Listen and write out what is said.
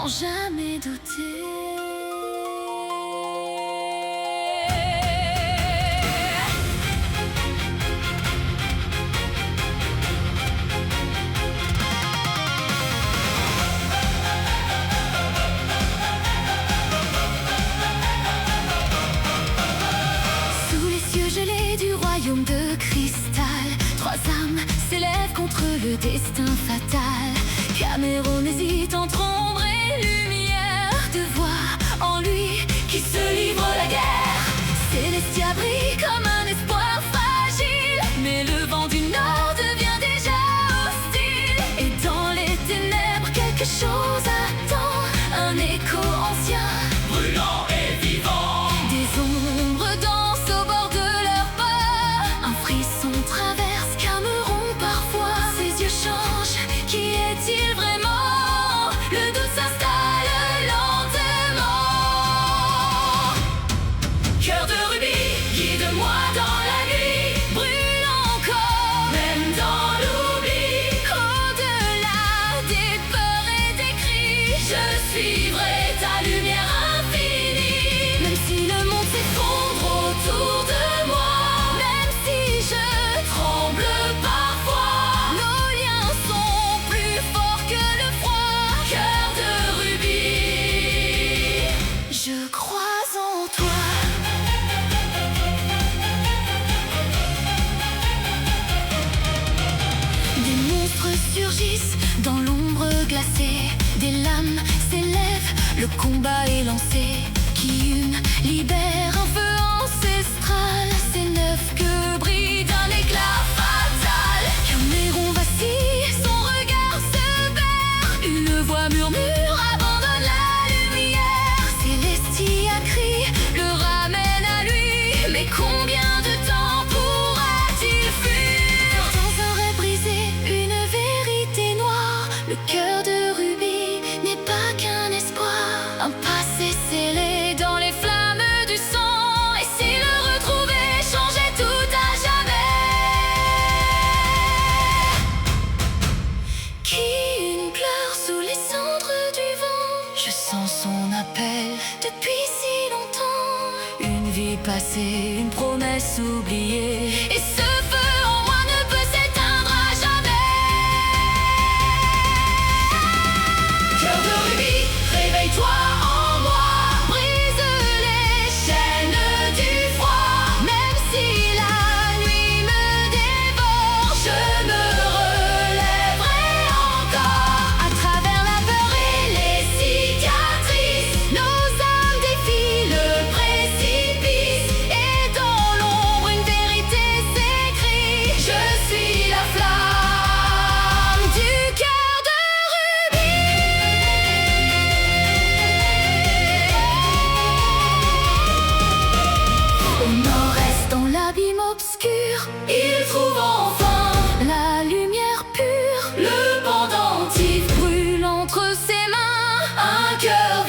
sans jamais douter. Sous les cieux gelés du royaume de cristal, trois âmes s'élèvent contre le destin fatal. Caméron hésite entre ombre et lumière, de voir en lui qui se livre la guerre. Célestia brille comme un espoir fragile, mais le vent du nord devient déjà hostile. Et dans les ténèbres quelque chose attend, un écho ancien, brûlant et vivant. des ombres dansent au bord de leur pas. Un frisson traverse Caméron parfois. Ses yeux changent, qui est-il vraiment? Le doute s'installe lentement. Cœur de rubis, guide-moi dans la nuit, Brûle encore, même dans l'oubli. au-delà des peurs et des cris. Je suivrai ta lumière infinie. Même si le monde s'effondre autour de moi, même si je Tremble parfois, nos liens sont plus forts que le froid. cœur de rubis. Je crois en toi. Des monstres surgissent dans l'ombre glacée. Des lames s'élèvent, le combat est lancé. Qui une libère un feu ancestral. Ces neuf que brille d'un éclat fatal. Caméron vacille, son regard se perd. Une voix murmure, abandonne la lumière. Célestia crie, le ramène à lui. Mais combien de temps pourra-t-il fuir? Dans un rêve brisé, une vérité noire. Le cœur de rubis n'est pas qu'un espoir. Un passé scellé dans les flammes du sang. Et si le retrouver changeait tout à jamais? Qui une pleure sous les cendres du vent? Je sens son appel depuis si longtemps. Une vie passée, une promesse oubliée. Et ce feu en moi ne peut s'éteindre à jamais. Cœur de rubis, réveille-toi en moi. Brise les Chaîne du froid, même si la nuit me dévore. je me relèverai encore. À travers la peur et Les cicatrices, nos âmes défient le précipice. Et dans l'ombre une vérité s'écrit. Je suis la flamme Du cœur de rubis. Au nord-est, dans l'abîme obscur, Il trouve enfin la lumière pure le pendentif, brûle entre ses mains. un cœur